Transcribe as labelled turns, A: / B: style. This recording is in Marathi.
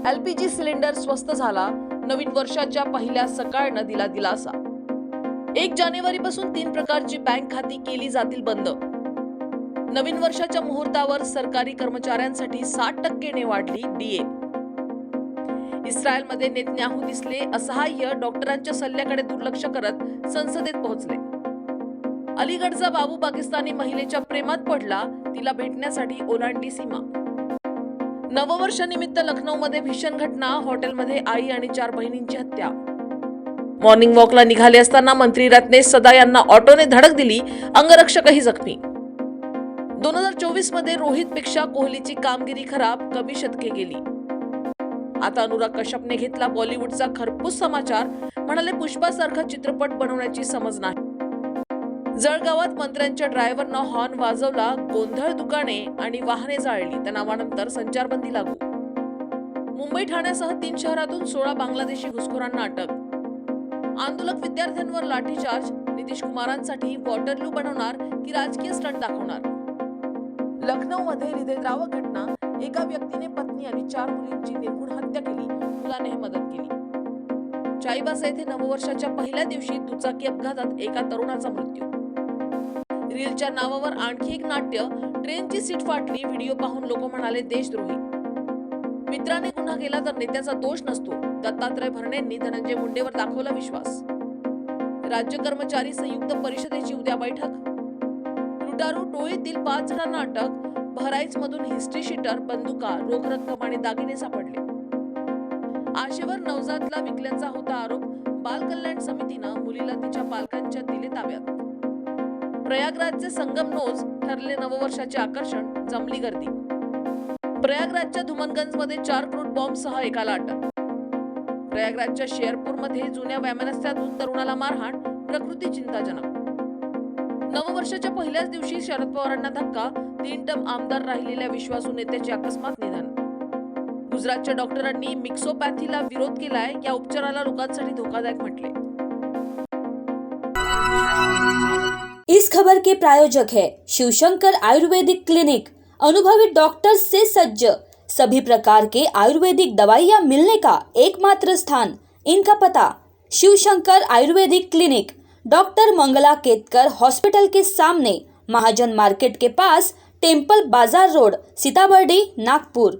A: LPG सिलेंडर स्वस्त झाला, नवीन वर्षाच्या पहिल्या सकाळनं दिला दिलासा। 1 जानेवारीपासून 3 प्रकारची बँक खाती केली जातील बंद। नवीन वर्षाच्या मुहूर्तावर सरकारी कर्मचाऱ्यांसाठी 60% ने वाढली DA। इस्रायलमध्ये नेतन्याहू दिसले असहाय्य, डॉक्टरांच्या सल्ल्याकडे दुर्लक्ष करत संसदेत पोहोचले। अलीगडचा बाबू पाकिस्तानी महिलेच्या प्रेमात पडला, तिला भेटण्यासाठी ओलांडली सीमा। नववर्षानिमित्त लखनौमध्ये भीषण घटना, हॉटेलमध्ये आई आणि 4 बहिणींची हत्या। मॉर्निंग वॉकला निघाले असताना मंत्री रत्नेश सदा यांना ऑटोने धडक दिली, अंगरक्षकही जखमी। 2024 मध्ये रोहितपेक्षा कोहलीची कामगिरी खराब, कमी शतके गेली। आता अनुराग कश्यपने घेतला बॉलिवूडचा खरपूस समाचार, म्हणाले पुष्पासारखा चित्रपट बनवण्याची समज नाही। जळगावात मंत्र्यांच्या ड्रायव्हरनं हॉर्न वाजवला, गोंधळ, दुकाने आणि वाहने जाळली, त्या नावानंतर संचारबंदी लागू। मुंबई ठाण्यासह 3 शहरातून 16 बांगलादेशी घुसखोरांना अटक। आंदोलक विद्यार्थ्यांवर लाठीचार्ज, नितीश कुमारांसाठी वॉटरलू बनवणार की राजकीय स्टंट दाखवणार। लखनौमध्ये हृदयद्रावक घटना, एका व्यक्तीने पत्नी आणि 4 मुलींची निर्घृण हत्या केली, मुलाने मदत केली। चाईबासा येथे नववर्षाच्या पहिल्या दिवशी दुचाकी अपघातात एका तरुणाचा मृत्यू। रीलच्या नावावर आणखी एक नाट्य, ट्रेनची सीट फाटली, व्हिडिओ पाहून लोक म्हणाले देशद्रोही। मित्राने गुन्हा केला तर नेत्याचा दोष नसतो, दत्तात्रय भरणेंनी धनंजय मुंडेवर दाखवला विश्वास। राज्य कर्मचारी संयुक्त परिषदेची उद्या बैठक। लुटारू टोळीतील 5 जणांना अटक, बहराईचमधून हिस्ट्री शीटर, बंदुका, रोख रक्कम आणि दागिने सापडले। आशेवर नवजातला विकल्याचा होता आरोप, बाल कल्याण समितीनं मुलीला तिच्या पालकांच्या दिले ताब्यात। प्रयागराजचे संगमनोज ठरले नववर्षाचे आकर्षण, जमली गर्दी। प्रयागराजच्या धुमनगंजमध्ये 4 क्रूड बॉम्बसह एकाला अटक। प्रयागराजच्या शेरपूरमध्ये जुन्या वैमनस्यातून तरुणाला मारहाण, प्रकृती चिंताजनक। नववर्षाच्या पहिल्याच दिवशी शरद पवारांना धक्का, 3 टर्म आमदार राहिलेल्या विश्वासू नेत्याचे अकस्मात निधन। गुजरातच्या डॉक्टरांनी मिक्सोपॅथीला विरोध केलाय, या उपचाराला लोकांसाठी धोकादायक म्हटले।
B: इस खबर के प्रायोजक है शिवशंकर आयुर्वेदिक क्लिनिक। अनुभवी डॉक्टर्स से सज्ज, सभी प्रकार के आयुर्वेदिक दवाइयाँ मिलने का एकमात्र स्थान। इनका पता Shivshankar Ayurvedic clinic, doctor Mangala Ketkar hospital के सामने, महाजन मार्केट के पास, टेम्पल बाजार रोड, सीताबर्डी, नागपुर।